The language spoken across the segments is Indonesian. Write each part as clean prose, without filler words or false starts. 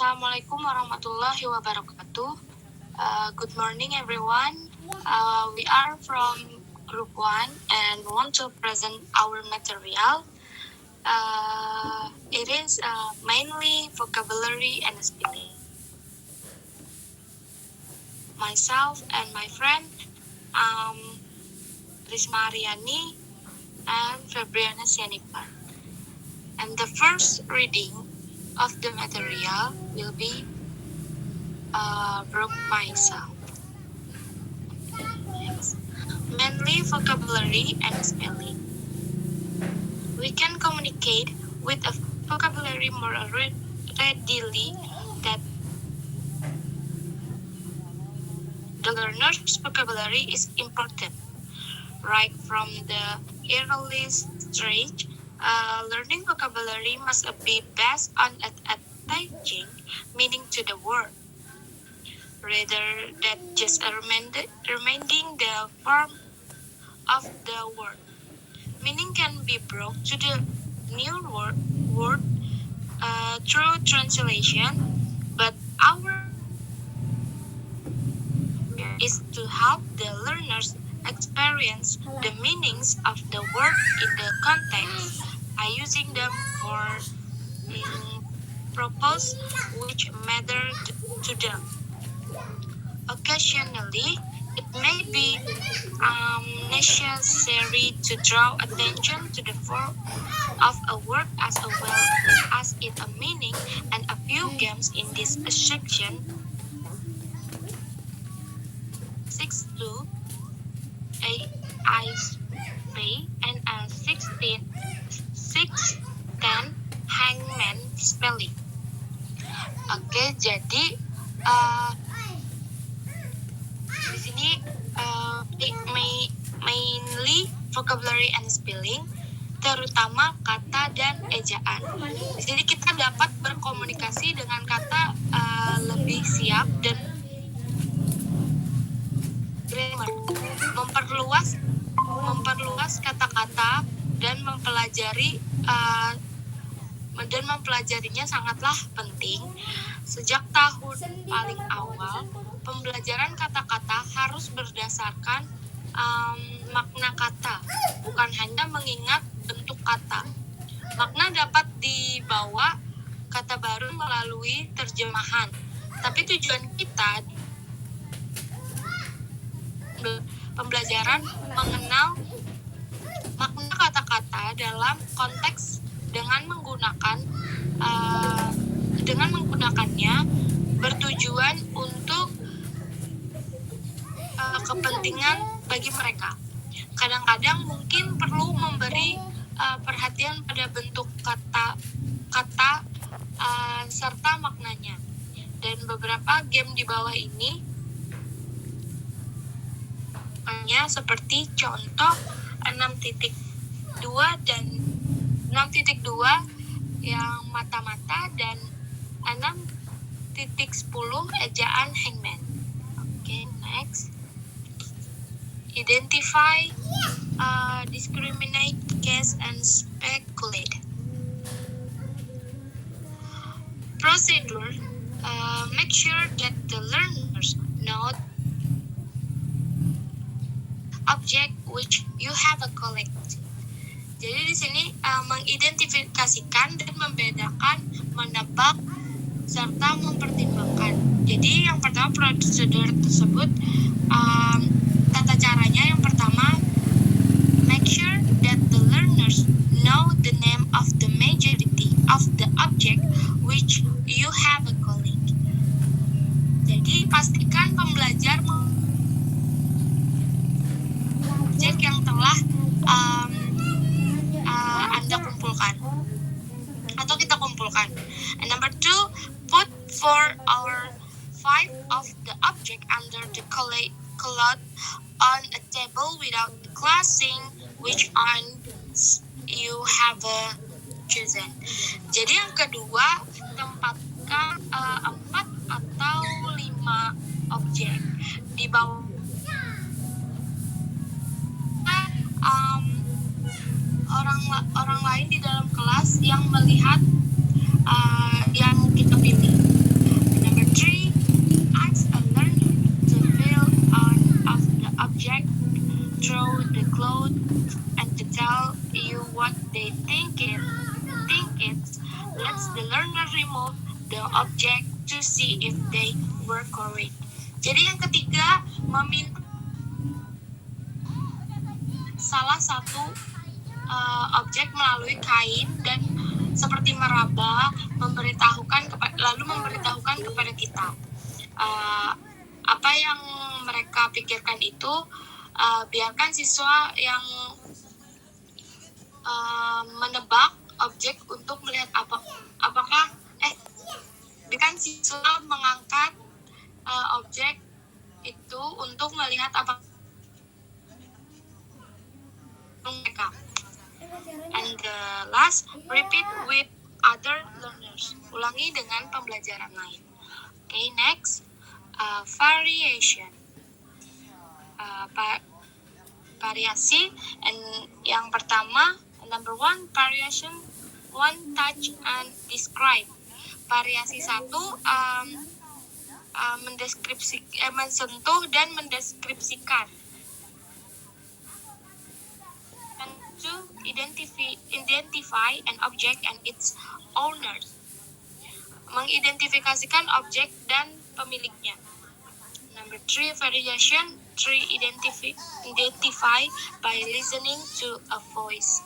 Assalamualaikum warahmatullahi wabarakatuh. Good morning, everyone. We are from Group 1 and want to present our material. It is mainly vocabulary and spelling. Myself and my friend, Risma Ariani and Febriana Sianipar. And the first reading of the material will be Broke Myself. Mainly vocabulary and spelling. We can communicate with a vocabulary more readily that the learner's vocabulary is important. Right from the earliest stage, learning vocabulary must be based on attaching meaning to the word, rather than just reminding the form of the word. Meaning can be brought to the new word through translation, but our is to help the learners experience the meanings of the word in the context by using them for purpose which matter to them. Occasionally, it may be necessary to draw attention to the form of a word as well as its meaning, and a few games in this section 6-2 AISP and 6-10 Hangman spelling. Oke, jadi di sini mainly vocabulary and spelling, terutama kata dan ejaan. Di sini kita dapat berkomunikasi dengan kata lebih siap dan grammar, memperluas kata-kata dan mempelajarinya sangatlah penting. Sejak tahun paling awal, pembelajaran kata-kata harus berdasarkan makna kata, bukan hanya mengingat bentuk kata. Makna dapat dibawa kata baru melalui terjemahan, tapi tujuan kita pembelajaran mengenal makna kata-kata dalam konteks dengan menggunakannya bertujuan untuk kepentingan bagi mereka. Kadang-kadang mungkin perlu memberi perhatian pada bentuk kata serta maknanya. Dan beberapa game di bawah ini hanya seperti contoh 6.2 dan 6.2 yang mata-mata dan 6.10 ejaan hangman. Okay, next. Identify, discriminate, guess, and speculate. Procedure, make sure that the learners know object which you have a collected. Jadi di sini mengidentifikasikan dan membedakan, menebak, serta mempertimbangkan. Jadi yang pertama prosedur tersebut, tata caranya yang pertama, make sure that the learners know the name of the majority of the object which you have a collected. Jadi pastikan pembelajar objek yang telah Anda kumpulkan atau kita kumpulkan. And number 2, put 4 or 5 of the object under the cloth on a table without classing which ones you have chosen. Jadi yang kedua, tempatkan 4 atau 5 objek di bawah orang lain di dalam kelas yang melihat yang kita pilih. lets the learner remove the object to see if they were correct. Jadi yang ketiga, meminta salah satu objek melalui kain dan seperti meraba lalu memberitahukan kepada kita apa yang mereka pikirkan itu. Biarkan siswa yang menebak objek untuk melihat biarkan siswa mengangkat objek itu untuk melihat apa mereka. And the last, repeat with other learners. Ulangi dengan pembelajaran lain. Okay, next, variation. Variasi. And yang pertama, number 1, variation 1, touch and describe. Variasi 1, mensentuh dan mendeskripsikan. To identify an object and its owners. Mengidentifikasikan objek dan pemiliknya. Number 3, variation 3, identify by listening to a voice.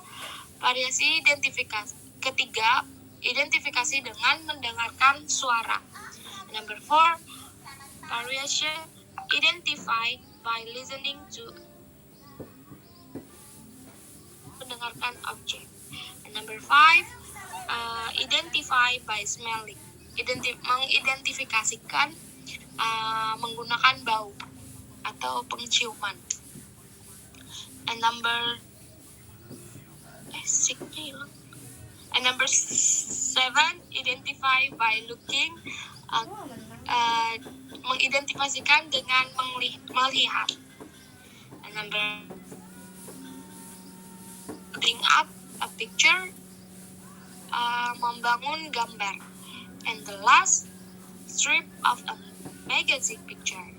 Variasi identifikasi ketiga, identifikasi dengan mendengarkan suara. Number 4, variation identify by listening to mendengarkan objek. And number 5, identify by smelling. Mengidentifikasikan menggunakan bau atau penciuman. And number 7, identify by looking. Mengidentifikasikan dengan melihat. And number bring up a picture, membangun gambar. And the last, strip of a magazine picture,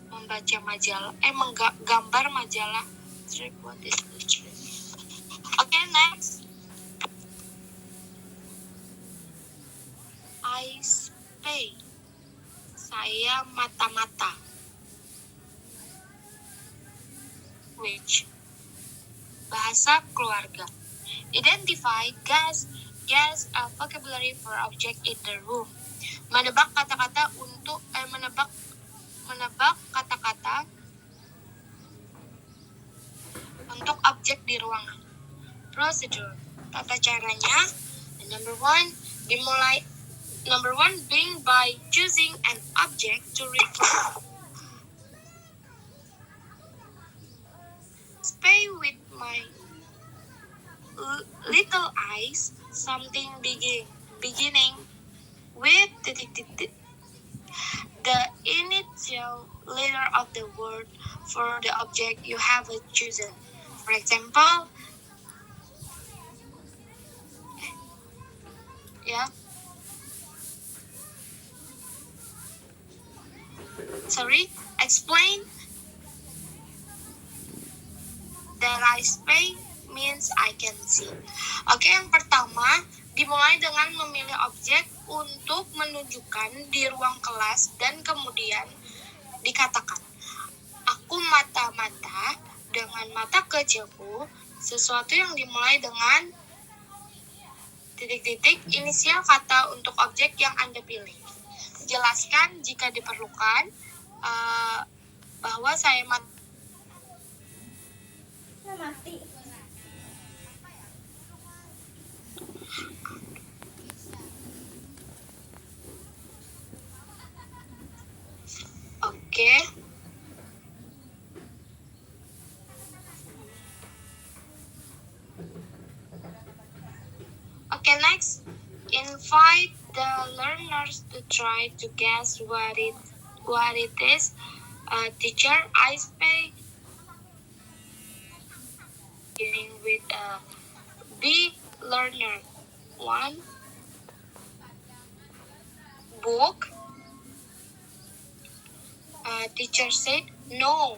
membaca majalah, menggambar majalah. Strip, what is the strip? Okay, next, I spy, saya mata-mata. Which, bahasa keluarga. Identify, guess a vocabulary for object in the room. Menebak kata-kata untuk menebak kata-kata untuk objek di ruangan. Procedure, tata caranya. Number 1, begin by choosing an object to refer. Spy with my little eyes something beginning with the initial letter of the word for the object you have chosen. For example, explain that I spy means I can see. Oke, yang pertama dimulai dengan memilih objek untuk menunjukkan di ruang kelas dan kemudian dikatakan, aku mata-mata dengan mata kecilku, sesuatu yang dimulai dengan titik-titik inisial kata untuk objek yang Anda pilih. Jelaskan jika diperlukan bahwa saya mati. Oke. Okay, next, invite the learners to try to guess what it is. Teacher, I spy, beginning with a B. Learner 1, book. Teacher said no,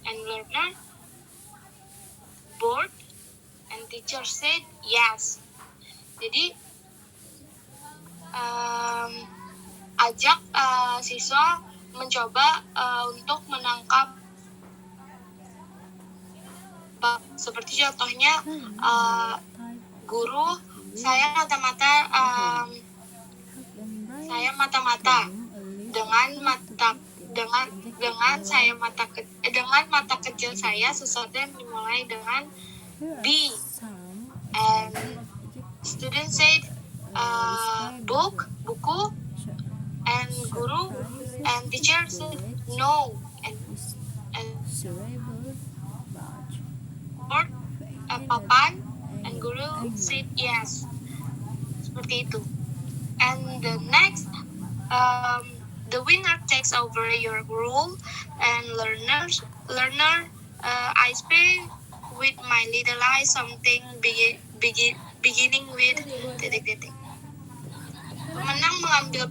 and learner, board. teacher said yes. Jadi ajak siswa mencoba untuk menangkap seperti contohnya guru saya mata-mata dengan mata kecil saya sesuatu yang dimulai dengan B, and student said buku, and guru and teacher said no, and board, papan, and guru said yes. Seperti itu. And the next, the winner takes over your role, and learner, I speak with my little eye something beginning with titik-titik. Pemenang mengambil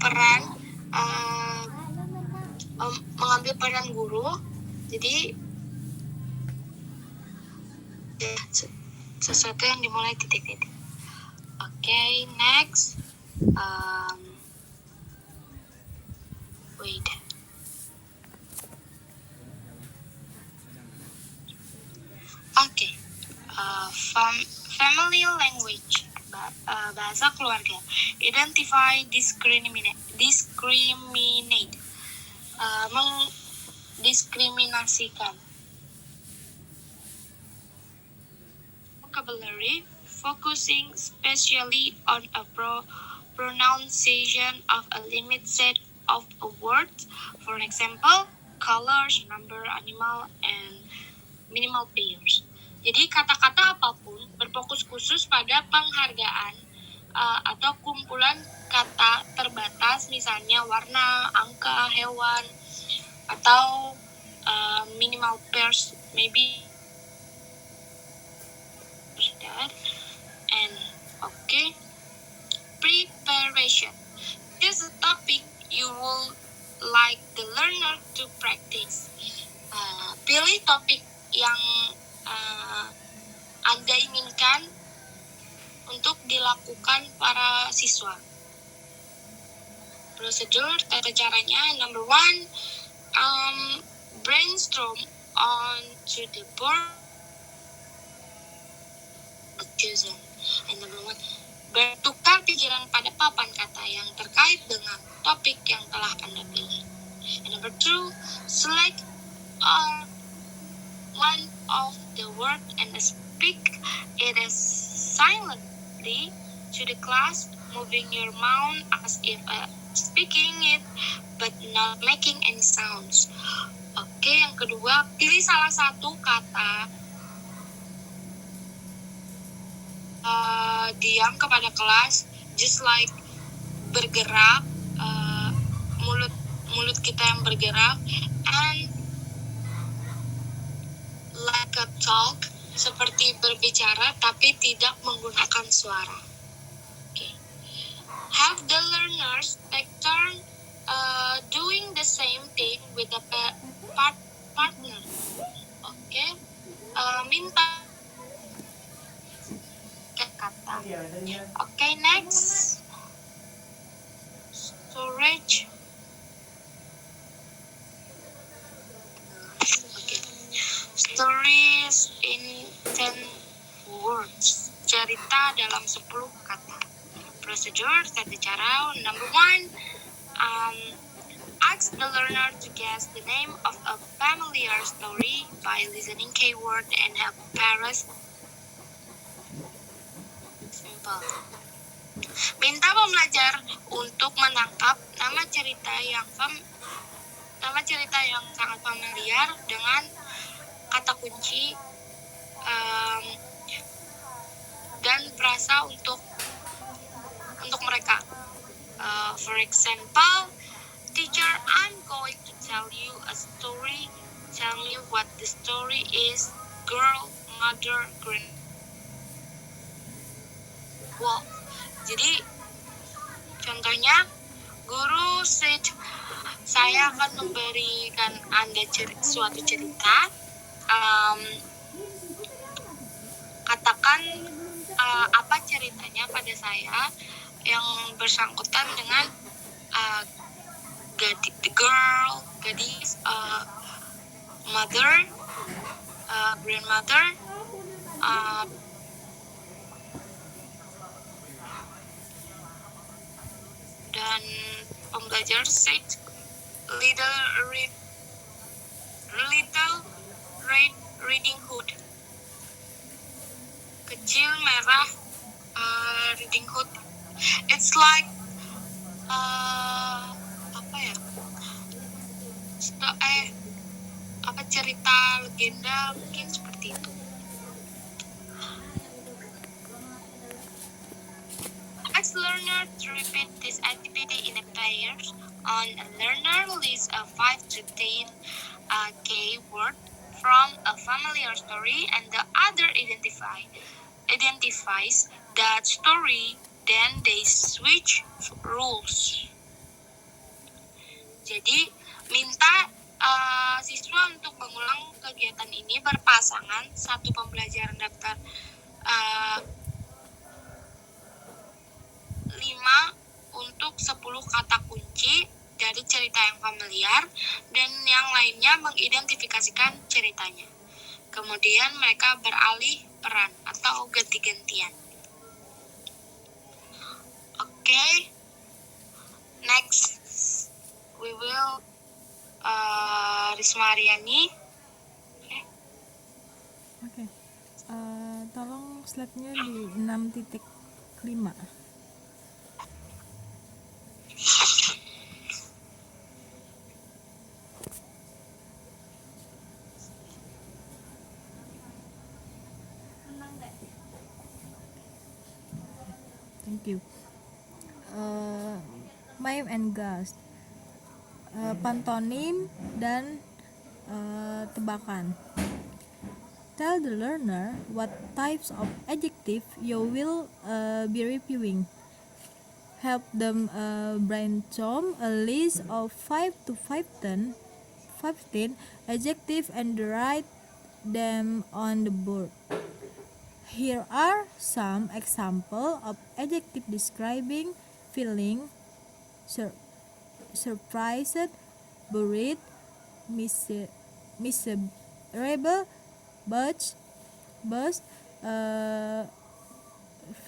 peran guru. Jadi sesuatu yang dimulai titik-titik. Okay, next. Wait. Okay. Family language. Bahasa keluarga. Identify, discriminate. Mendiskriminasikan. Vocabulary, focusing especially on a pronunciation of a limited set of words, for example, colors, number, animal, and minimal pairs. Jadi kata-kata apapun berfokus khusus pada penghargaan atau kumpulan kata terbatas, misalnya warna, angka, hewan, atau minimal pairs, maybe that. And okay, preparation. This is a topic you will like the learner to practice. Pilih topik yang Anda inginkan untuk dilakukan para siswa. Prosedur, tata caranya, number 1, brainstorm on to the board chosen. And number 1, bertukar pikiran pada papan kata yang terkait dengan topik yang telah Anda pilih. And number 2, select one of the word and speak it as silently to the class, moving your mouth as if speaking it but not making any sounds. Oke, yang kedua, pilih salah satu kata, diam kepada kelas, just like bergerak, mulut kita yang bergerak, and like a talk, seperti berbicara tapi tidak menggunakan suara. Okay. Have the learners take turn doing the same thing with the partner. Okay. Minta kata. Okay, next. Storage. Stories in 10 words. Cerita dalam 10 kata. Procedure, tata cara, number 1, ask the learner to guess the name of a familiar story by listening keyword and help parents. Simple. Minta pembelajar untuk menangkap nama cerita yang sangat familiar dengan kata kunci dan frasa untuk mereka. For example, teacher, I'm going to tell you a story. Tell me what the story is. Girl, mother, grand wolf. Jadi contohnya, guru said, saya akan memberikan Anda suatu cerita. Katakan apa ceritanya pada saya yang bersangkutan dengan gadis, mother, grandmother, dan pembelajar said Little Red Riding Hood. Kecil merah Riding Hood. It's like cerita legenda mungkin seperti itu. Ask learner to repeat this activity in a pairs. On a learner list a 5 to 10 word from a familiar story, and the other identifies that story. Then they switch rules. Jadi minta siswa untuk mengulang kegiatan ini berpasangan, satu pembelajaran daftar 5 untuk 10 kata kunci dari cerita yang familiar, dan yang lainnya mengidentifikasikan ceritanya. Kemudian mereka beralih peran atau ganti-gantian. Okay, next we will Risma Aryani. Oke. Tolong slide-nya di 6.5. Thank you. Mime and ghost, pantonim dan tebakan. Tell the learner what types of adjective you will be reviewing. Help them brainstorm a list of 5 to 15 adjectives and write them on the board. Here are some examples of adjectives describing feeling: surprised, worried, miserable,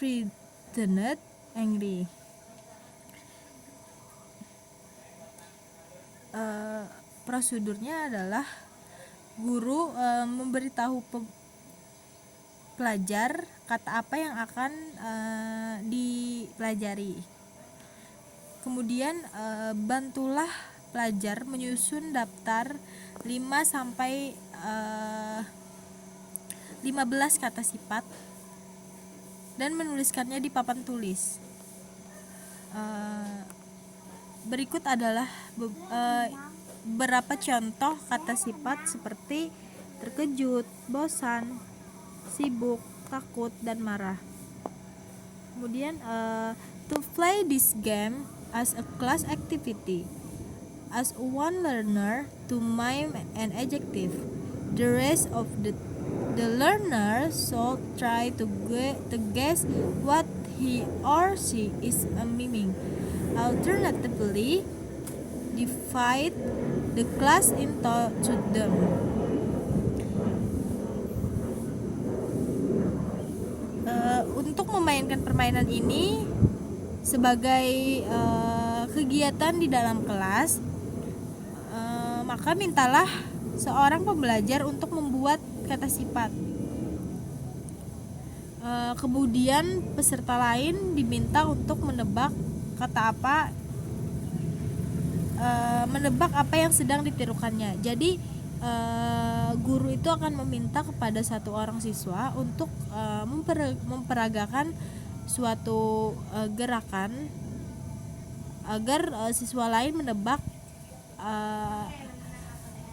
frightened, angry. Prosedurnya adalah guru memberitahu pelajar kata apa yang akan dipelajari. Kemudian bantulah pelajar menyusun daftar 5 sampai 15 kata sifat dan menuliskannya di papan tulis. Berikut adalah beberapa contoh kata sifat seperti terkejut, bosan, sibuk, takut, dan marah. Kemudian to play this game as a class activity, as one learner to mime an adjective. The rest of the learner should try to guess what he or she is miming. Alternatively, divide the class into them. Untuk memainkan permainan ini sebagai kegiatan di dalam kelas, maka mintalah seorang pembelajar untuk membuat kata sifat. Kemudian peserta lain diminta untuk menebak apa yang sedang ditirukannya. Jadi guru itu akan meminta kepada satu orang siswa untuk memperagakan suatu gerakan agar siswa lain menebak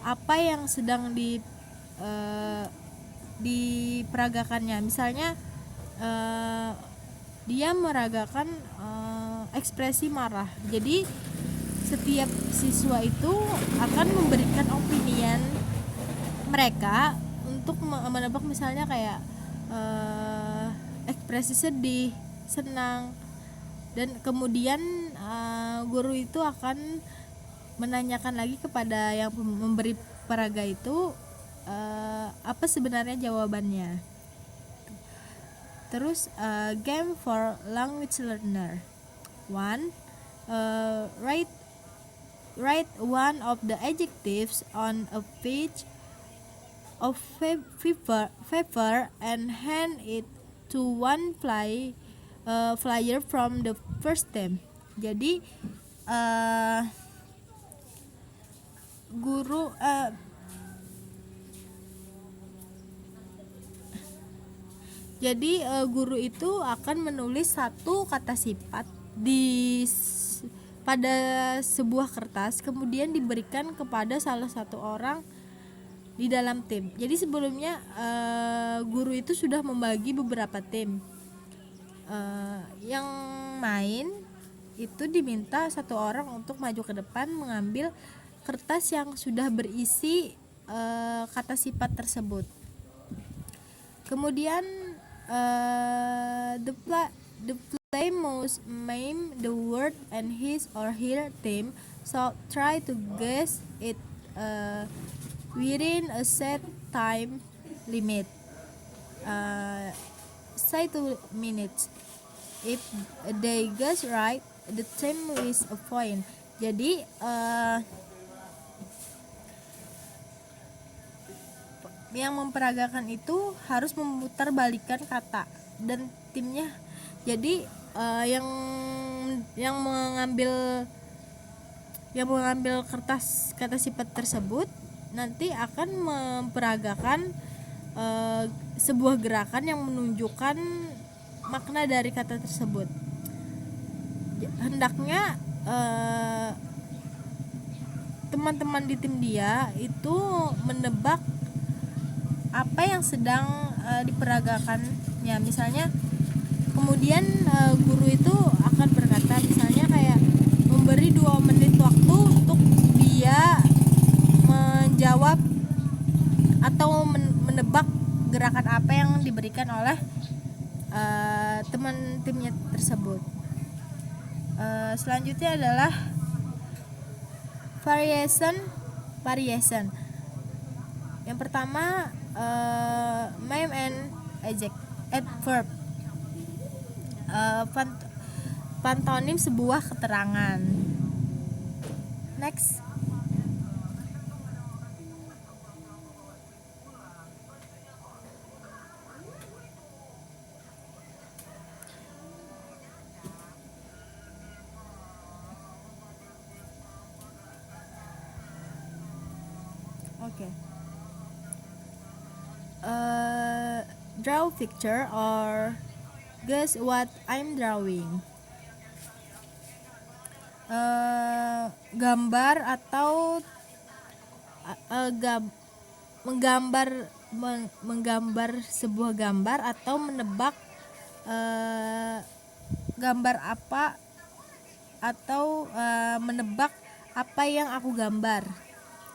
apa yang sedang diperagakannya. Misalnya dia meragakan ekspresi marah. Jadi setiap siswa itu akan memberikan opinian mereka untuk menebak, misalnya kayak ekspresi sedih, senang, dan kemudian guru itu akan menanyakan lagi kepada yang memberi peraga itu apa sebenarnya jawabannya. Terus game for language learner. 1. Write one of the adjectives on a page of paper and hand it to one flyer from the first team. Jadi guru guru itu akan menulis satu kata sifat pada sebuah kertas, kemudian diberikan kepada salah satu orang di dalam tim. Jadi sebelumnya guru itu sudah membagi beberapa tim. Yang main itu diminta satu orang untuk maju ke depan mengambil kertas yang sudah berisi kata sifat tersebut. Kemudian the play must name the word and his or her team, so try to guess it within a set time limit, say 2 minutes. If they guess right, the team wins a point. Jadi yang memperagakan itu harus memutarbalikkan kata dan timnya. Jadi yang mengambil kertas kata sifat tersebut nanti akan memperagakan sebuah gerakan yang menunjukkan makna dari kata tersebut. Hendaknya teman-teman di tim dia itu menebak apa yang sedang diperagakannya. Misalnya kemudian guru itu akan berkata, misalnya kayak memberi 2 menit waktu untuk dia menjawab atau menebak gerakan apa yang diberikan oleh teman timnya tersebut. Selanjutnya adalah variation. Yang pertama name and adverb. Pantonim sebuah keterangan. Next. Okay. Draw picture or guess what I'm drawing. Gambar atau menggambar sebuah gambar atau menebak gambar apa atau menebak apa yang aku gambar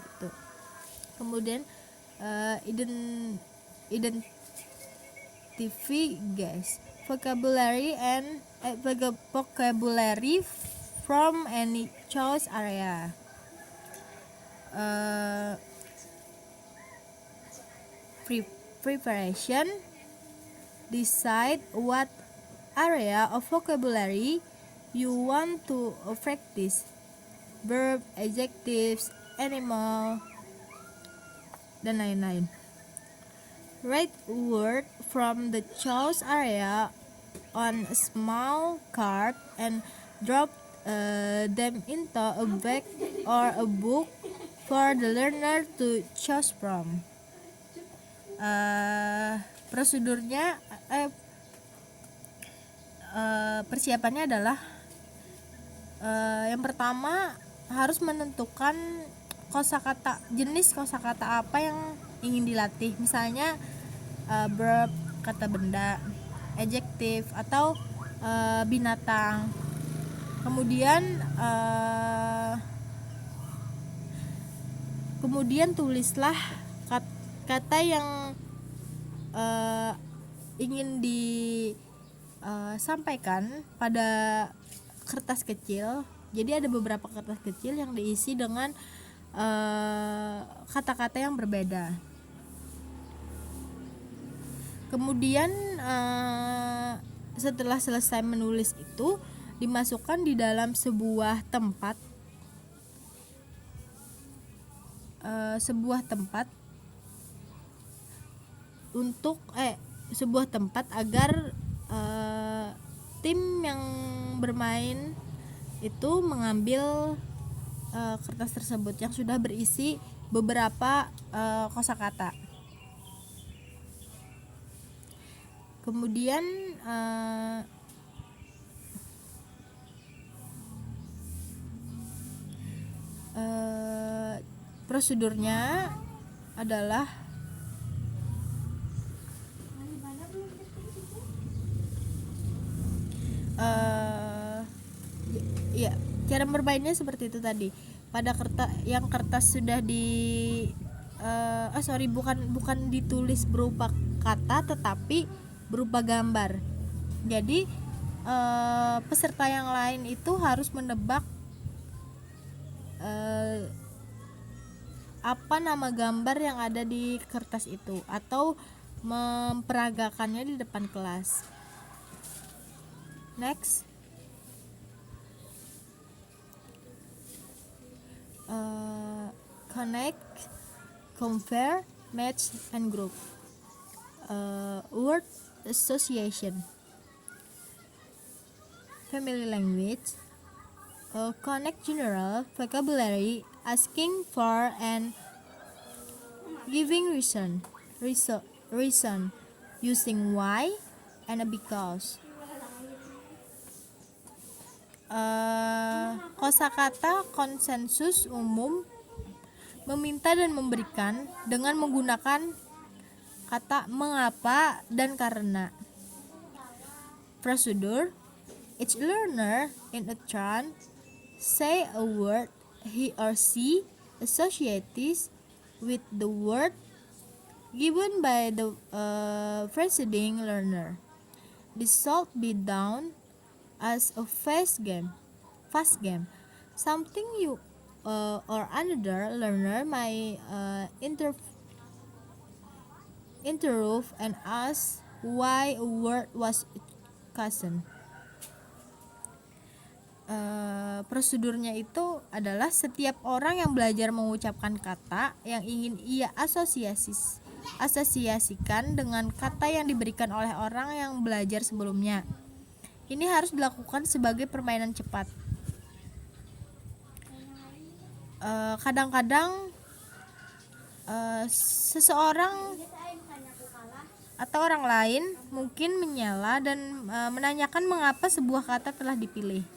gitu. Kemudian identify guys vocabulary from any choice area. Preparation, decide what area of vocabulary you want to practice. Verb, adjectives, animal, dan lain-lain. Write word from the choice area on a small card and drop them into a bag or a book for the learner to choose from. Prosedurnya persiapannya adalah yang pertama harus menentukan jenis kosakata apa yang ingin dilatih. Misalnya verb, kata benda, adjektif atau binatang. Kemudian tulislah kata yang ingin disampaikan pada kertas kecil. Jadi ada beberapa kertas kecil yang diisi dengan kata-kata yang berbeda. Kemudian setelah selesai menulis itu dimasukkan di dalam sebuah tempat untuk sebuah tempat agar tim yang bermain itu mengambil kertas tersebut yang sudah berisi beberapa kosakata. Kemudian prosedurnya adalah cara bermainnya seperti itu tadi. Pada kertas sudah bukan ditulis berupa kata tetapi berupa gambar. Jadi peserta yang lain itu harus menebak apa nama gambar yang ada di kertas itu atau memperagakannya di depan kelas. Next, connect, compare, match, and group. Word association, family language, connect general vocabulary, asking for and giving reason, using why and a because. Kosakata konsensus umum, meminta dan memberikan dengan menggunakan kata mengapa dan karena. Prosedur: each learner in a turn say a word he or she associates with the word given by the preceding learner. This should be done as a fast game. Something you or another learner may interrupt and ask why a word was chosen. Prosedurnya itu adalah setiap orang yang belajar mengucapkan kata yang ingin ia asosiasikan dengan kata yang diberikan oleh orang yang belajar sebelumnya. Ini harus dilakukan sebagai permainan cepat. Kadang-kadang seseorang atau orang lain mungkin menyela dan menanyakan mengapa sebuah kata telah dipilih.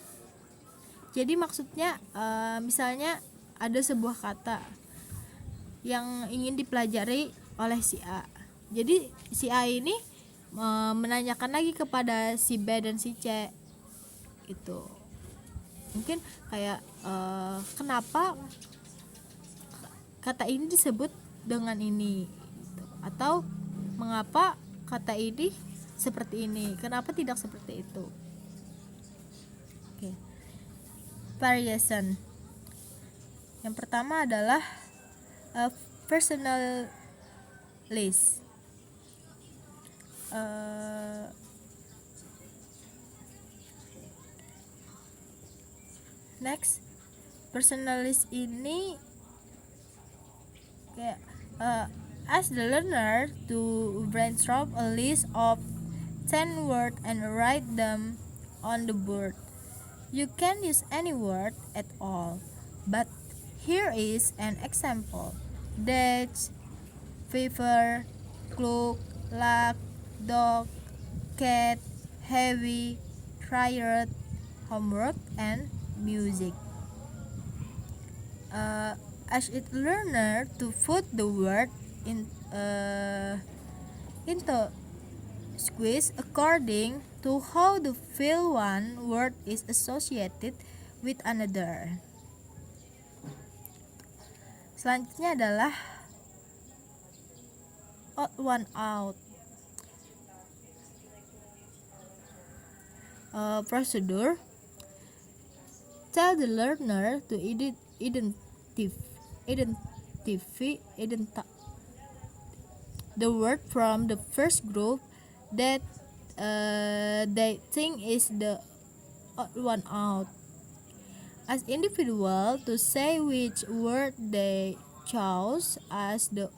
Jadi maksudnya misalnya ada sebuah kata yang ingin dipelajari oleh si A. Jadi si A ini menanyakan lagi kepada si B dan si C gitu. Mungkin kayak kenapa kata ini disebut dengan ini gitu. Atau mengapa kata ini seperti ini, kenapa tidak seperti itu. Oke. Variation. Yang pertama adalah personal list. Next, personalist ini kayak ask the learner to brainstorm a list of 10 words and write them on the board. You can use any word at all, but here is an example: date, fever, cloak, luck, dog, cat, heavy, tired, homework, and music. Ask each learner to put the word into squeeze according to how the feel one word is associated with another. Selanjutnya adalah odd one out. procedure. Tell the learner to identify the word from the first group that they think is the odd one out. Ask individual to say which word they chose as the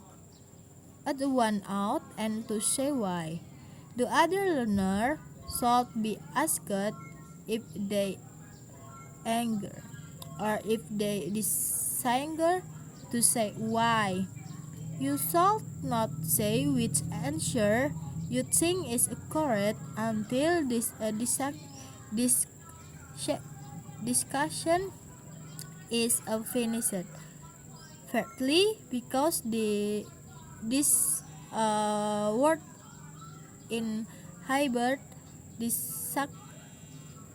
odd one out and to say why. The other learner should be asked if they anger or if they disagree to say why. You should not say which answer you think is correct until this discussion is finished. Thirdly, because this word in hybrid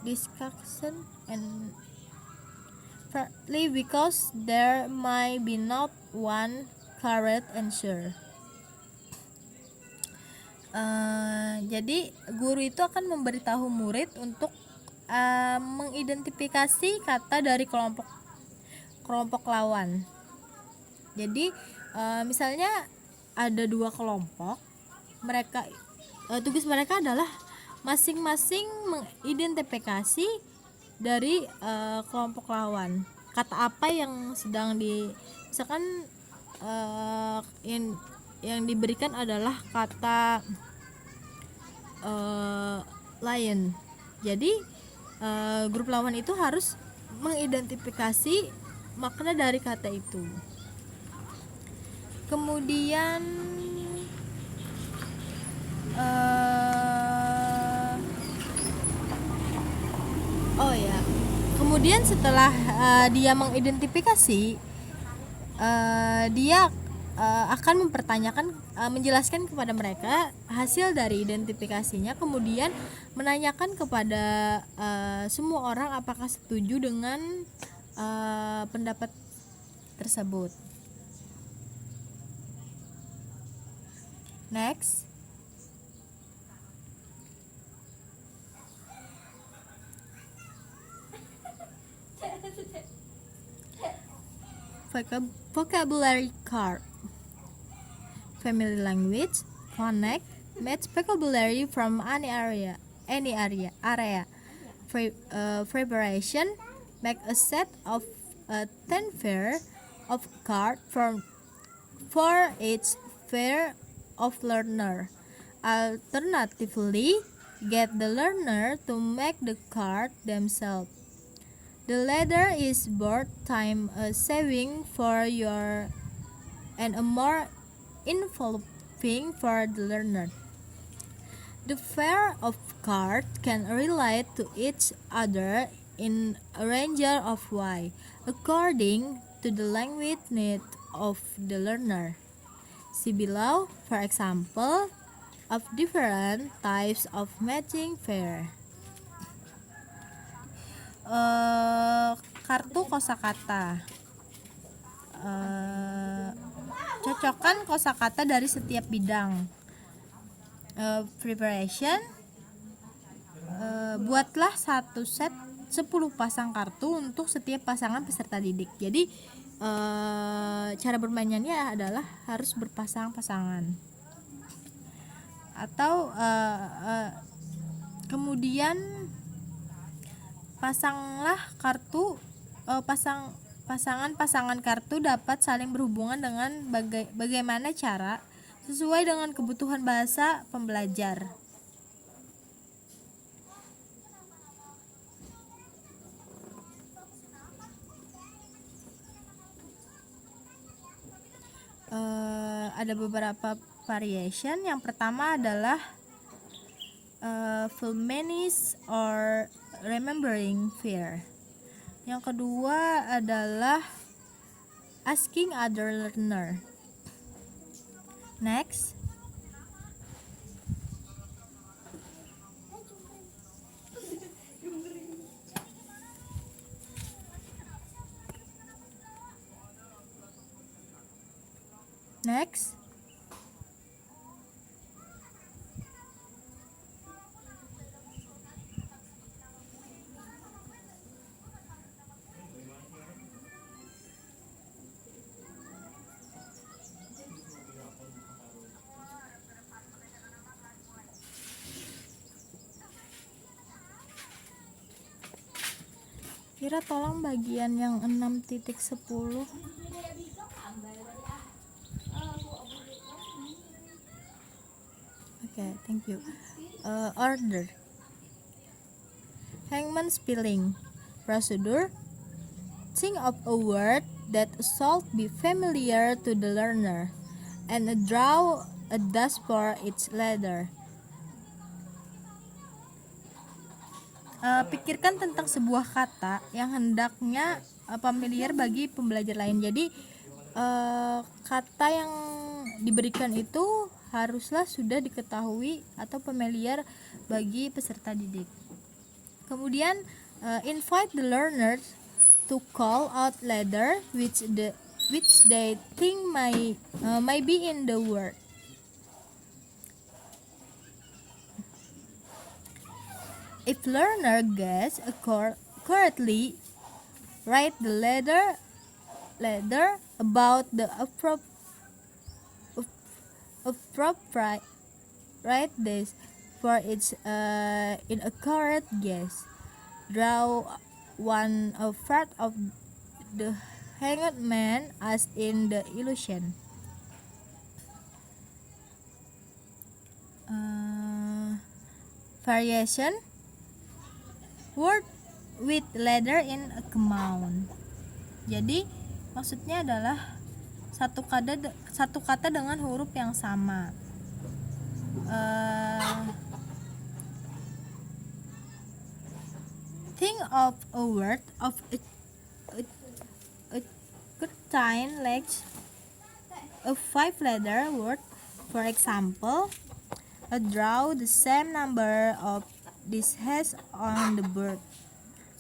discussion, and partly because there might be not one correct answer. Jadi guru itu akan memberitahu murid untuk mengidentifikasi kata dari kelompok lawan. Jadi misalnya ada 2 kelompok, mereka tugas mereka adalah masing-masing mengidentifikasi dari kelompok lawan. Kata apa yang sedang misalkan yang diberikan adalah kata lion. Jadi grup lawan itu harus mengidentifikasi makna dari kata itu. Kemudian kemudian setelah dia mengidentifikasi, dia akan mempertanyakan, menjelaskan kepada mereka hasil dari identifikasinya, kemudian menanyakan kepada semua orang apakah setuju dengan pendapat tersebut. Next. Vocabulary card. Family language. Connect. Match vocabulary from any area. Preparation. Make a set of 10 pair of card for each pair of learner. Alternatively, get the learner to make the card themselves. The latter is both time saving for your and a more involving for the learner. The pair of cards can relate to each other in a range of way according to the language need of the learner. See below, for example, of different types of matching pair. Kartu kosakata. Cocokkan kosakata dari setiap bidang. Preparation. Buatlah satu set 10 pasang kartu untuk setiap pasangan peserta didik. Jadi cara bermainnya adalah harus berpasang-pasangan. Atau kemudian pasanglah kartu, pasangan kartu dapat saling berhubungan dengan bagaimana cara sesuai dengan kebutuhan bahasa pembelajar. Ada beberapa variation. Yang pertama adalah fulminous or remembering fear. Yang kedua adalah asking other learner. Next. Next. Kira tolong bagian yang 6.10. Okay, thank you. Order. Hangman spelling. Procedure. Think of a word that should be familiar to the learner, and draw a dash for each letter. Pikirkan tentang sebuah kata yang hendaknya familiar bagi pembelajar lain. Jadi kata yang diberikan itu haruslah sudah diketahui atau familiar bagi peserta didik. Kemudian invite the learners to call out letter which they think may be in the word. If learner guess correctly, write the letter about the appropriate days for its inaccurate guess. Draw one part of the hanged man as in the illusion. Variation. Word with letter in a command. Jadi maksudnya adalah satu kata dengan huruf yang sama. Think of a word of a certain length, a 5-letter word. For example, draw the same number of these hairs on the bird.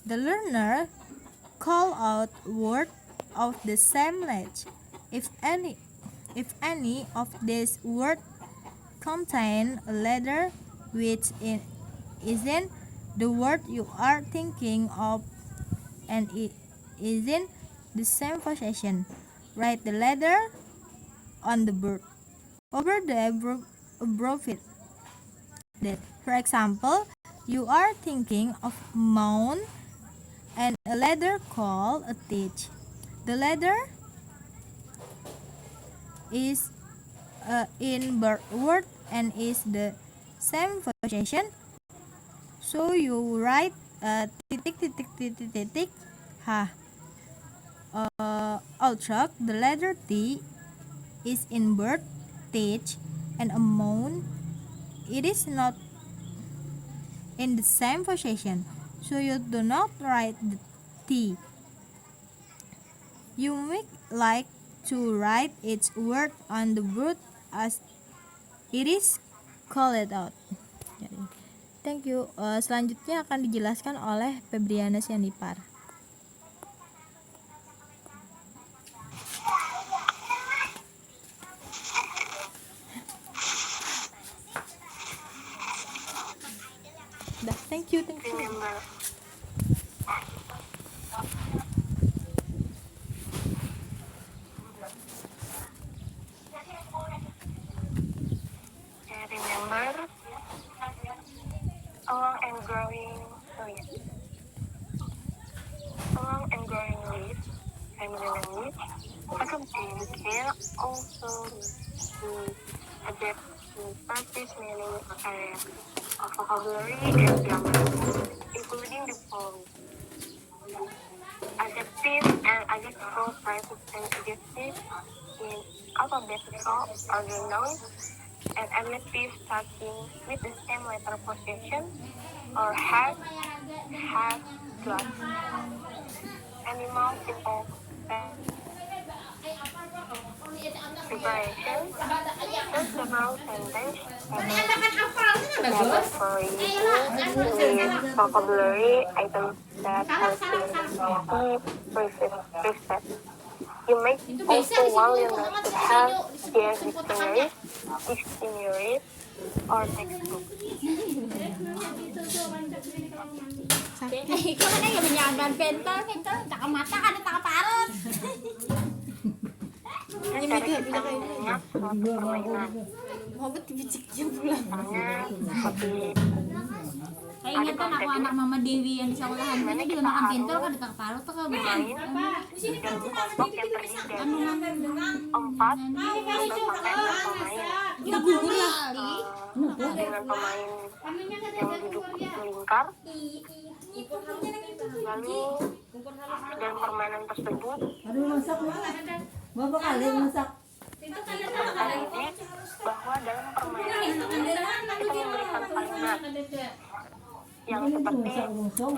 The learner call out word of the same length. If any of these words contain a letter which isn't the word you are thinking of and it isn't the same possession, write the letter on the bird over the abbreviated. For example, you are thinking of mound and a letter called a teach. The letter is in word and is the same possession, so you write ha. Outruck, the letter T is in bird, teach, and a mound. It is not in the same possession, so you do not write the T. You might like to write each word on the board as it is called out. Thank you. Selanjutnya akan dijelaskan oleh Febriana Sianipar. Thank you. Remember, along and growing leaves, family language, accompanying care also to adapt to practice many areas of vocabulary and grammar, including the following: adjective and adjectival phrases and adjectives in alphabetical order nouns, and adjectives starting with the same letter possession or have, got. Animal simple preparation. Just several sentences about for you with vocabulary items that have been preset. You may also want learners to have their dictionaries, or textbooks. Ikaw na yung binyagan, pentor, takamata ka na takaparot. Cara kita mengingat suatu permainan. Mau betul-betul pula. Misalnya seperti Keingetan aku anak Mama Dewi yang di sekolahan ini juga makan pentol kan dekat kepala tuh kan bukan. dan kelompok yang terdiri dari 4 sampai 6 pemain Itu gugur lah. dengan pemain yang duduk melingkar. Lalu dalam permainan tersebut Aduh masak berapa kali masak? kali ini bahwa dalam permainan ini kita memberikan kalimat yang seperti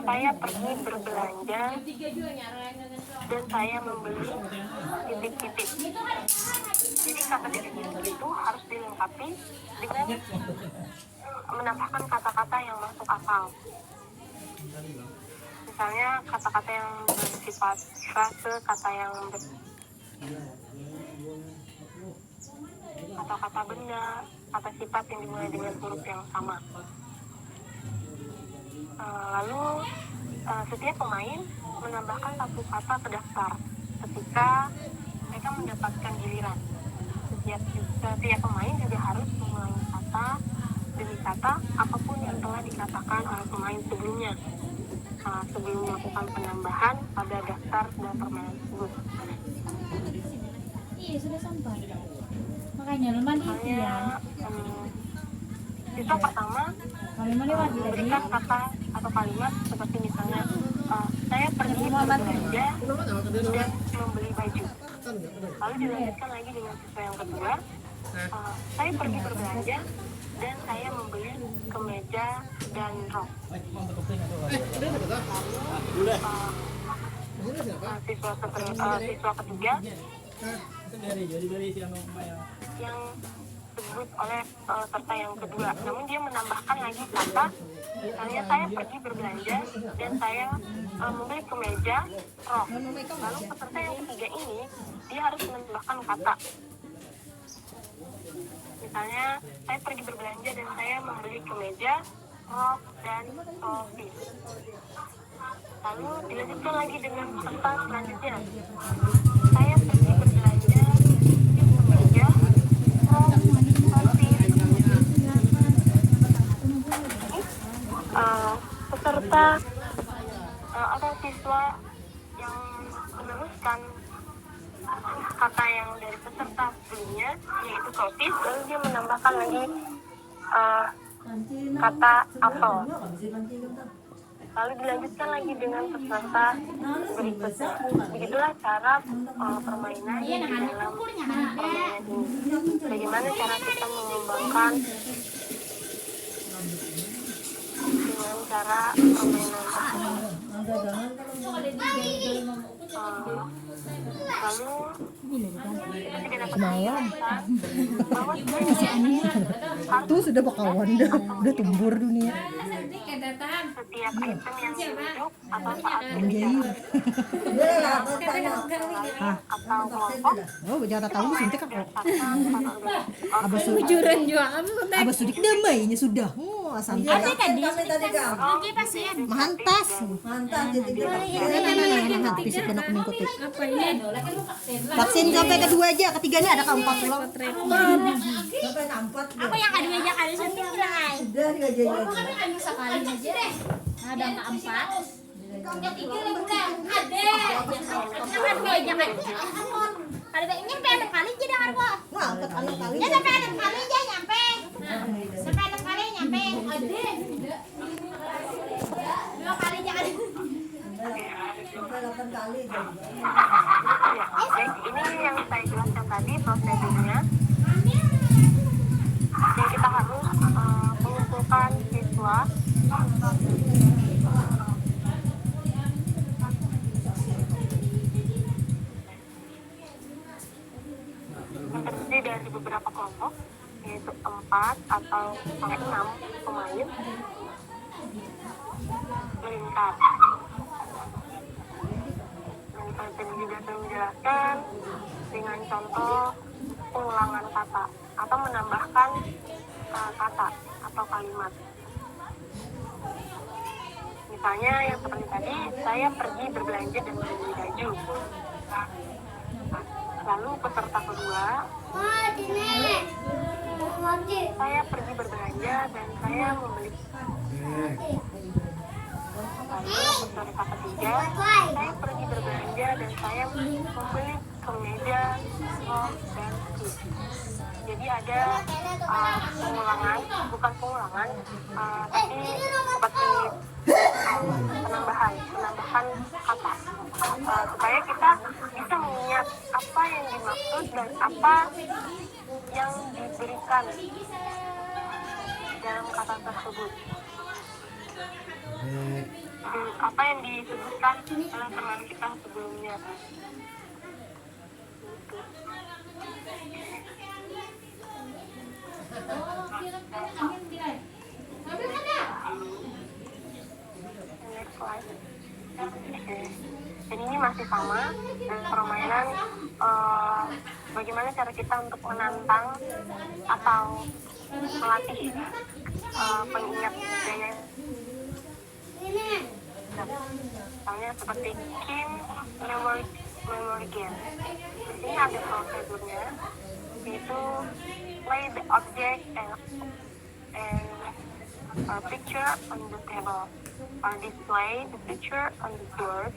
saya pergi berbelanja dan saya membeli titik-titik. Jadi kata titik-titik itu harus dilengkapi dengan menambahkan kata-kata yang masuk akal. Misalnya kata-kata yang bersifat frase, kata yang atau kata benda, kata sifat yang dimulai dengan huruf yang sama. Lalu setiap pemain menambahkan satu kata ke daftar ketika mereka mendapatkan giliran. Setiap pemain juga harus mengulangi kata demi kata apapun yang telah dikatakan oleh pemain sebelumnya sebelum melakukan penambahan pada daftar dan permainan tersebut. Iya sudah sampai. Makanya lumayan itu ya. Siswa pertama Kalimat lewat tadi. memberikan kata atau kalimat seperti misalnya saya pergi berbelanja dan membeli baju. Lalu dilanjutkan lagi dengan siswa yang kedua, saya pergi berbelanja dan saya membeli kemeja dan rok. Siswa ketiga yang disebut oleh serta yang kedua, namun dia menambahkan lagi kata misalnya saya pergi berbelanja dan saya membeli kemeja rok. Lalu peserta yang ketiga ini dia harus menambahkan kata misalnya saya pergi berbelanja dan saya membeli kemeja rok dan topi. Lalu dilanjutkan lagi dengan peserta selanjutnya, saya pergi berbelanja kemeja rok topi. Peserta atau siswa yang meneruskan kata yang dari peserta sebelumnya yaitu topi, lalu dia menambahkan lagi kata apel. Lalu dilanjutkan lagi dengan peserta berikutnya. Begitulah cara permainan di dalam permainan ini. Bagaimana cara kita mengembangkan dengan cara permainan tersebut. Lalu kita dapat menjelaskan bahwa Tuh sudah bakawan udah tumbur dunia. setiap item yang duduk atau saat atau kelompok Oh, jangan tahu suntik kan kok. Abah Jujuran juga kamu Abah sudik damainya sudah. Oh, santai. Oke pasien. Mantas. Enak bisa benak mengikuti. Apa ini? Vaksin sampai kedua aja, ketiganya ada keempat pulang. Aku yang kedua aja kali suntik bilang. Sekali aja. Ada angka 4. Yang 3 udah. Ada. Yang kedua aja kan. Ada nyampe 6 kali jadi harga. Ngangkat anak kali. Ya sampai 6 kali aja nyampe. Sampai 6 kali nyampe. Ada. 2 kali jangan. baik, ini yang saya jelaskan tadi prosedurnya. Jadi kita harus mengumpulkan siswa terdiri dari beberapa kelompok, yaitu 4 atau sampai 6 pemain melingkar. Dan saya juga sudah menjelaskan dengan contoh pengulangan kata atau menambahkan kata atau kalimat. Misalnya yang seperti tadi, saya pergi berbelanja dan membeli baju. Lalu peserta kedua, saya pergi berbelanja dan saya membeli. Lalu peserta ketiga, saya pergi berbelanja dan saya membeli kemeja, rok, dan skip. Jadi ada pengulangan, bukan pengulangan, tapi seperti penambahan kata, supaya kita bisa mengingat apa yang dimaksud dan apa yang diberikan dalam kata tersebut. Apa yang disebutkan oleh teman kita sebelumnya. Dan ini masih sama permainan bagaimana cara kita untuk menantang atau melatih pengingat daya. Misalnya seperti game memory game. Ini ada prosedurnya, yaitu play the object and a picture on the table or display the picture on the board.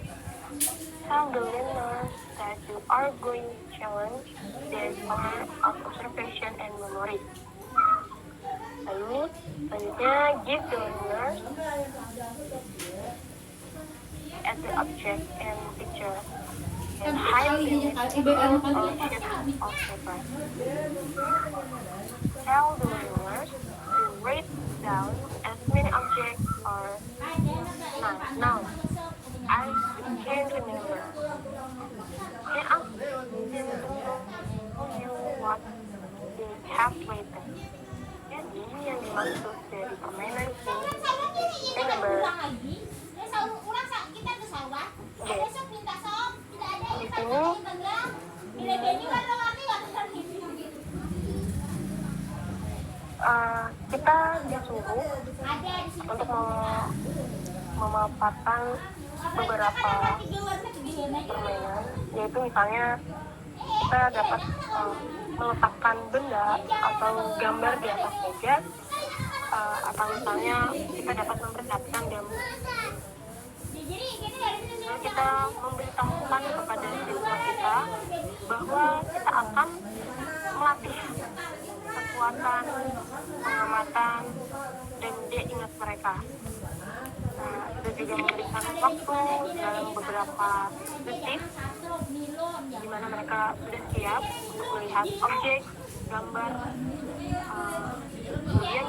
Tell the learners that you are going to challenge their power of observation and memory. Lalu selanjutnya give the learners at the object and picture and hide the picture or sheet of paper. Tell the learners to write down as many objects or nouns as you can remember. They ask them to tell you what they have written. Jadi yang dimaksud dari permainan ini remember. Kita disuruh untuk memaparkan beberapa permainan, yaitu misalnya kita dapat meletakkan benda atau gambar di atas meja, atau misalnya kita dapat memperlihatkan gambar. Kita memberitahukan kepada siswa kita bahwa kita akan melatih kekuatan, pengamatan, dan daya ingat mereka. Kita juga memberikan waktu dalam beberapa detik di mana mereka sudah siap untuk melihat objek, gambar. Kemudian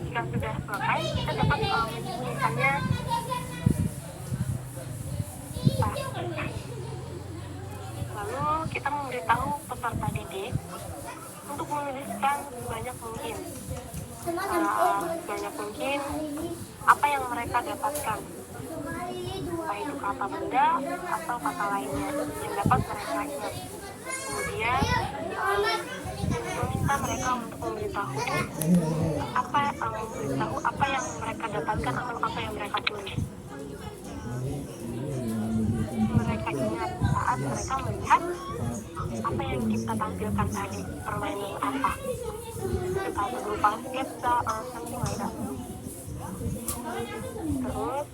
jika sudah selesai, kita dapat menyelesaikannya. Lalu kita memberitahu peserta didik untuk menuliskan sebanyak mungkin apa yang mereka dapatkan, baik itu kata benda atau kata lainnya yang dapat mereka ingat. Kemudian meminta mereka untuk memberitahu apa yang mereka dapatkan atau apa yang mereka tulis. Mereka ingat saat mereka melihat apa yang kita tampilkan tadi, permainan apa, entah berupa sketsa atau something like that. Terus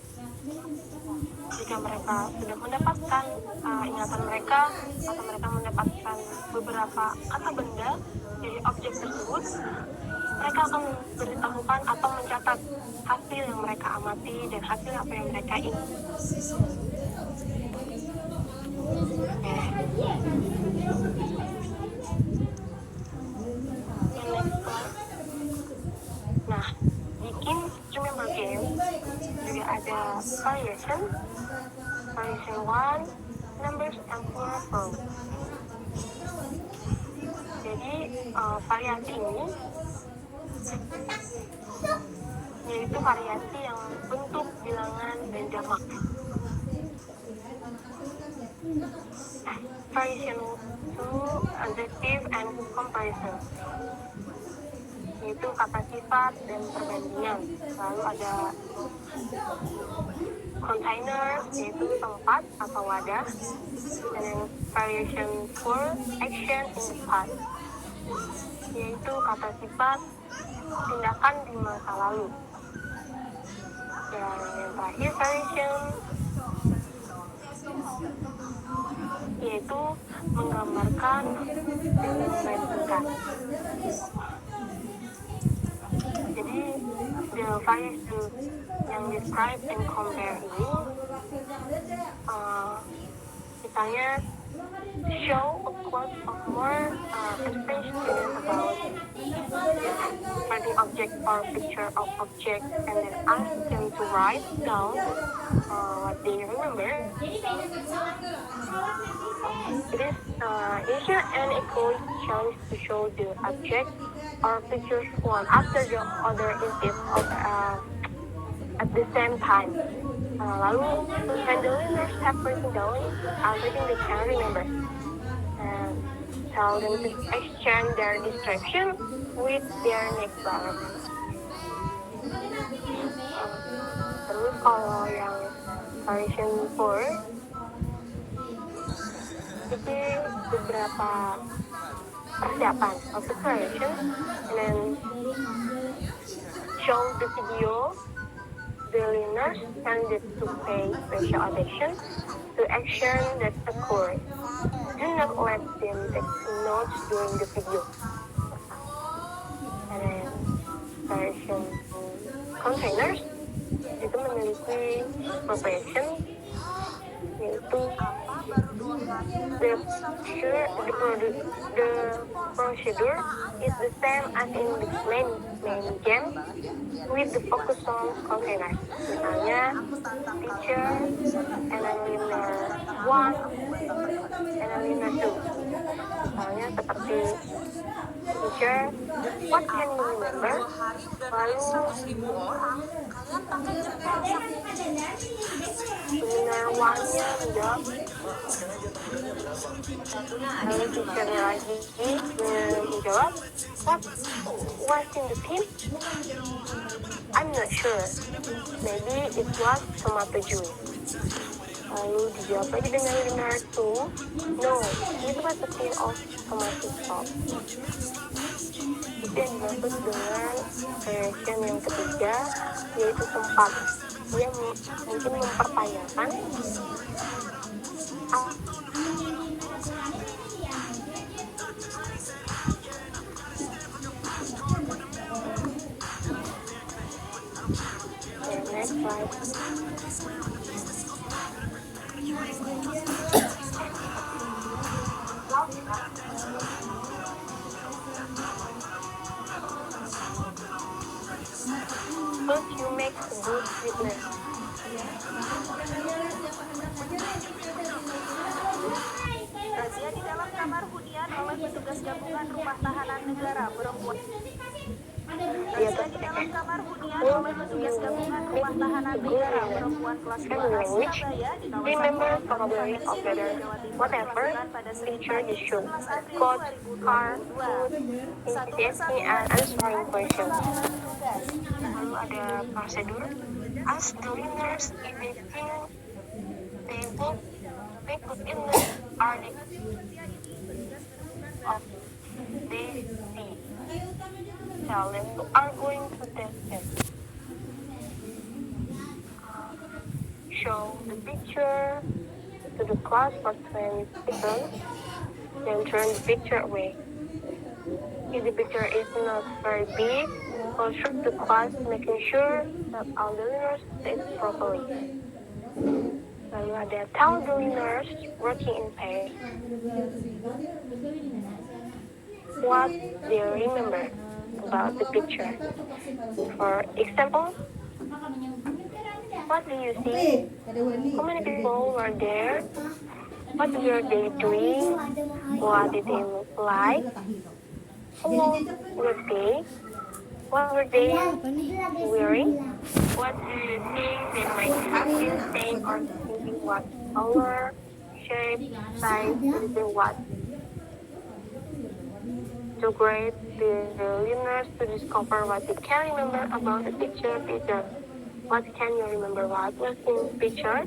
jika mereka sudah mendapatkan ingatan mereka atau mereka mendapatkan beberapa kata benda dari objek tersebut, mereka akan memberitahukan atau mencatat hasil yang mereka amati dan hasil apa yang mereka ingat. Nah, di game Remember Game juga ada variation 1, numbers and plural. Jadi variasi ini yaitu variasi yang bentuk bilangan dan jamak. Variation 2, adjective and comparison, yaitu kata sifat dan perbandingan. Lalu ada containers, yaitu tempat atau wadah. And then variation 4, action in the past, yaitu kata sifat tindakan di masa lalu. Dan yang terakhir variation yaitu menggambarkan dan mengaitkan. Jadi the variation yang describe and compare ini misalnya show a quote of more expression about finding object or picture of object, and then ask them to write down what they remember. It is issue an equal chance to show the object or pictures one after the other instead of at the same time. Lalu, when the learners have written down everything they can remember, and tell them to exchange their description with their neighbor. Terus kalau yang version 4 itu beberapa persiapan of preparation, and then show the video. The learners tended to pay special attention to action that occurred. Do not let them take notes during the video. And then version containers itu memiliki preparation, yaitu the procedure is the same as in the main game with the focus on containers. Misalnya teacher, and then learner 1, and then learner 2. Misalnya seperti teacher, what can you remember? Lalu learner 1-nya menjawab, lalu teachernya lagi menjawab, what was in the team? I'm not sure. Maybe it was tomato juice. Lalu dijawab lagi dengan learner 2, no, it was a tin of tomato sauce. Itu yang dimaksud dengan version yang ketiga, yaitu tempat. Dia mungkin mempertanyakan next slide. First, you make a good witness. Razia di dalam kamar hunian oleh petugas gabungan rumah tahanan negara perempuan. Razia di dalam kamar hunian oleh petugas gabungan rumah tahanan negara perempuan kelas 2 Surabaya di Remember kawasan vocabulary of whether whatever picture you show. Quote, car, food, interesting and answering questions. Lalu ada prosedur. Ask the learners if they think they could in the article of they see. Tell them you are going to test them. Show the picture to the class for 20 seconds, then turn the picture away. If the picture is not very big, construct the class, making sure that all the learners see it properly. Lalu ada tell the learners working in pairs what they remember about the picture. For example, what do you see? How many people were there? What were they doing? What did they look like? How old were they? What were they wearing? What do you think they might have been saying or thinking? What color, shape, size, and what? To grade the learners to discover what they can remember about the picture. What can you remember what was in picture?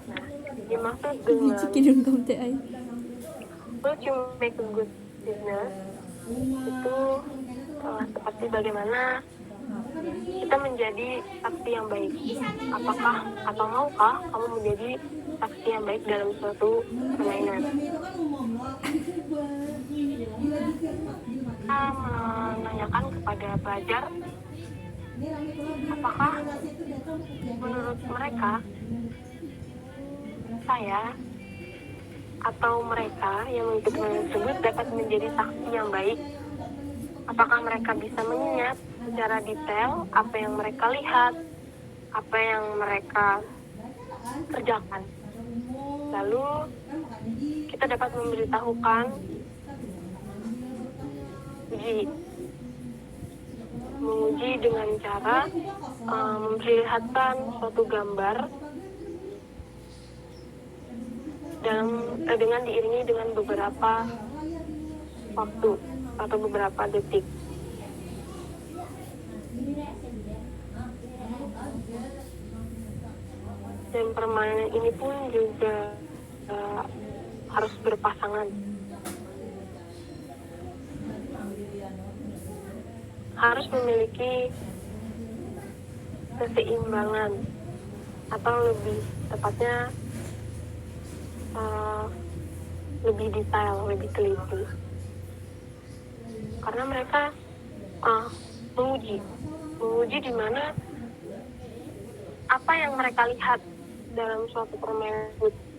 Nah, dimaksud dengan Hidung kamu teh ai. would you make a good business? Itu seperti bagaimana kita menjadi saksi yang baik. Apakah atau maukah kamu menjadi saksi yang baik dalam suatu permainan? Kita menanyakan kepada pelajar, apakah menurut mereka saya atau mereka yang mengikuti permainan tersebut dapat menjadi saksi yang baik? Apakah mereka bisa mengingat secara detail apa yang mereka lihat, apa yang mereka kerjakan? Lalu kita dapat memberitahukan menguji dengan cara memperlihatkan suatu gambar dengan diiringi dengan beberapa waktu atau beberapa detik. Dan permainan ini pun juga harus berpasangan. Harus memiliki keseimbangan, atau lebih tepatnya lebih detail, lebih teliti. Karena mereka menguji di mana apa yang mereka lihat dalam suatu permainan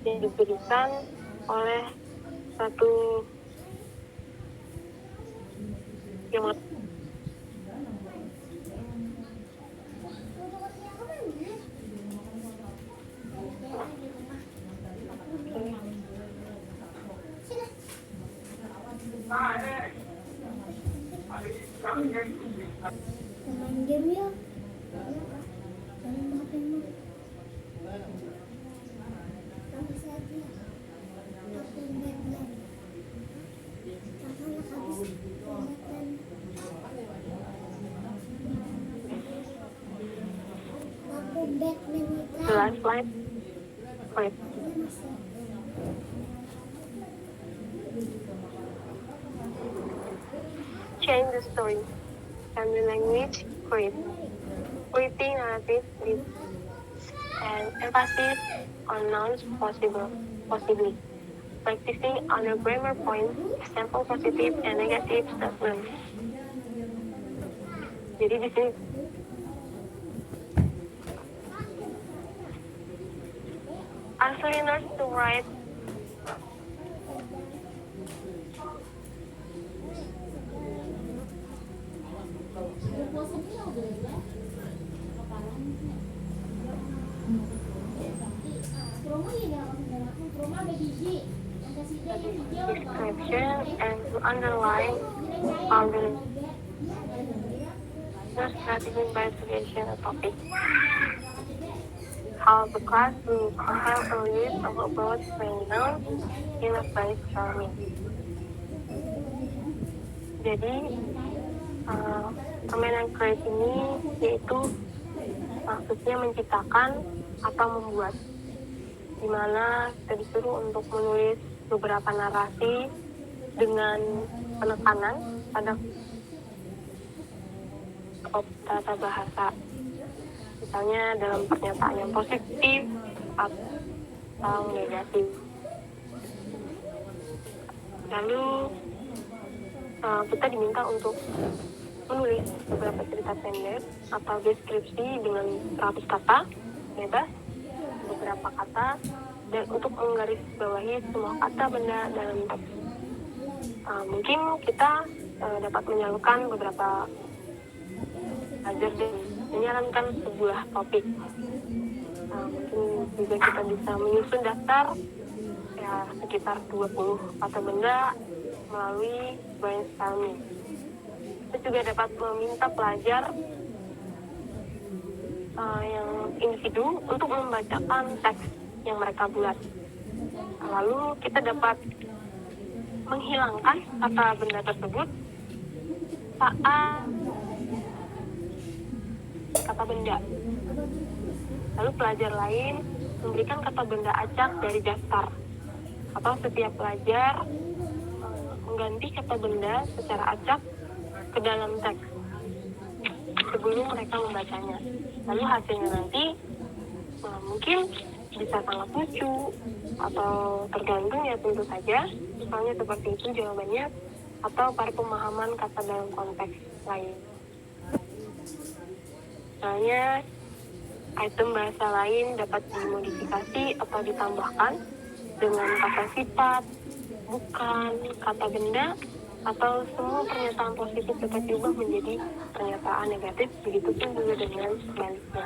yang diberikan oleh satu yang Main game ya. Main HP mu. Kamu saja. Aku Batman. Kakak habis Batman. Aku Batman. the last slide. Wait. Change the story and the language creating narrative with an emphasis on nouns possibly. Practicing on the grammar points, example positive and negative statements. Jadi di sini ask learners to write description and to underline all the strategy investigation topic. How the class will compile a list of about nouns in a place charming. Jadi permainan create ini yaitu maksudnya menciptakan atau membuat, di mana kita disuruh untuk menulis beberapa narasi dengan penekanan pada tata bahasa, misalnya dalam pernyataan yang positif atau negatif. Lalu kita diminta untuk menulis beberapa cerita pendek atau deskripsi dengan 100 kata bebas, beberapa kata, dan untuk menggarisbawahi semua kata benda dalam teks. Mungkin kita dapat menyalurkan beberapa ajar dan menyarankan sebuah topik. Mungkin juga kita bisa menyusun daftar ya sekitar 20 kata benda melalui brainstorming. Kita juga dapat meminta pelajar yang individu untuk membacakan teks yang mereka buat. Lalu kita dapat menghilangkan kata benda tersebut saat kata benda Lalu pelajar lain memberikan kata benda acak dari daftar, atau setiap pelajar mengganti kata benda secara acak ke dalam teks sebelum mereka membacanya. Lalu hasilnya nanti mungkin bisa sangat lucu atau tergantung ya, tentu saja misalnya seperti itu jawabannya, atau para pemahaman kata dalam konteks lain. Misalnya item bahasa lain dapat dimodifikasi atau ditambahkan dengan kata sifat, bukan, kata benda, atau semua pernyataan positif dapat diubah menjadi pernyataan negatif, begitu pun juga dengan sebaliknya.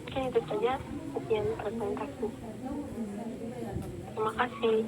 Mungkin itu saja, sekian presentasi. Terima kasih.